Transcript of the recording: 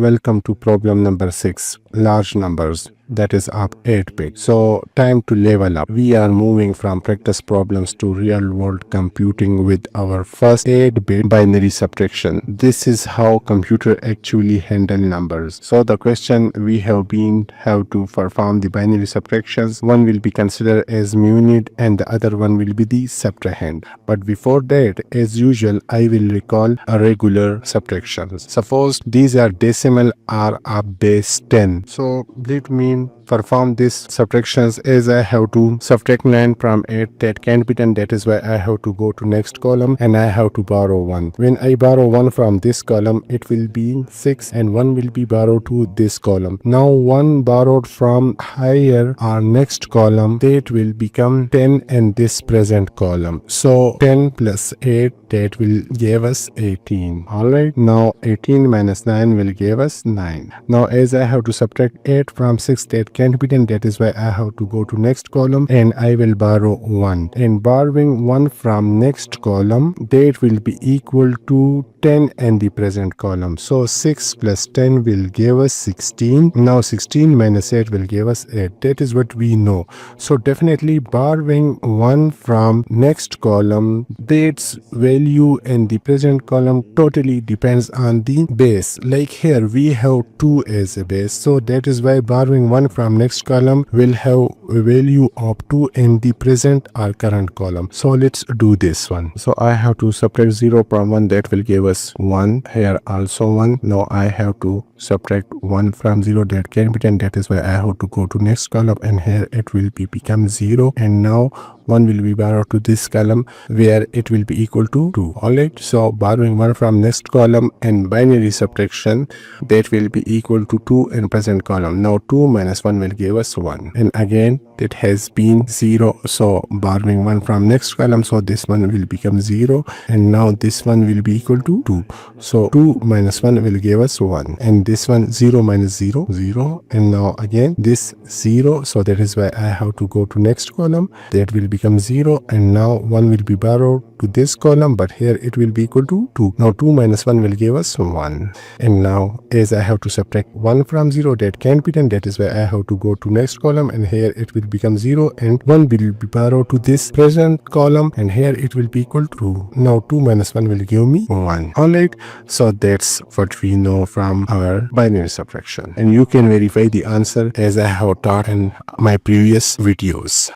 welcome to problem number 6, large numbers, that is of 8 bit. So time to level up. We are moving from practice problems to real world computing with our first 8-bit binary subtraction. This is how computer actually handle numbers. So the question we have to perform the binary subtractions. One will be considered as unit and the other one will be the subtrahend. But before that, as usual, I will recall a regular subtractions. Suppose these are decimal are of base 10. So let me perform these subtractions as I have to subtract 9 from 8. That can't be done. That is why I have to go to next column and I have to borrow 1. When I borrow 1 from this column, it will be 6 and 1 will be borrowed to this column. Now 1 borrowed from higher or next column, that will become 10 in this present column. So 10 plus 8, that will give us 18. Alright, now 18 minus 9 will give us 9. Now as I have to subtract 8 from 6, that can't be done. That is why I have to go to next column and I will borrow 1. And borrowing 1 from next column, that will be equal to 10 in the present column. So 6 plus 10 will give us 16. Now 16 minus 8 will give us 8. That is what we know. So definitely borrowing 1 from next column, that's value in the present column totally depends on the base. Like here we have 2 as a base. So that is why borrowing 1 from next column will have a value of 2 in the present or current column. So let's do this one. So I have to subtract 0 from 1, that will give us 1. Here also 1. Now I have to subtract 1 from 0, that can be done. That is why I have to go to next column and here it will become 0. And now 1 will be borrowed to this column where it will be equal to 2. Alright, so borrowing 1 from next column and binary subtraction, that will be equal to 2 in present column. Now 2 minus 1 will give us 1. And again it has been 0. So borrowing 1 from next column, so this one will become 0. And now this one will be equal to 2. So 2 minus 1 will give us 1. And this one 0 minus 0, 0. And now again this 0. So that is why I have to go to next column. That will become 0. And now 1 will be borrowed to this column, but here it will be equal to 2. Now 2 minus 1 will give us 1. And now as I have to subtract 1 from 0, that can't be done. That is why I have to go to next column and here it will become 0 and 1 will be borrowed to this present column and here it will be equal to 2. Now 2 minus 1 will give me 1. Alright, so that's what we know from our binary subtraction. And you can verify the answer as I have taught in my previous videos.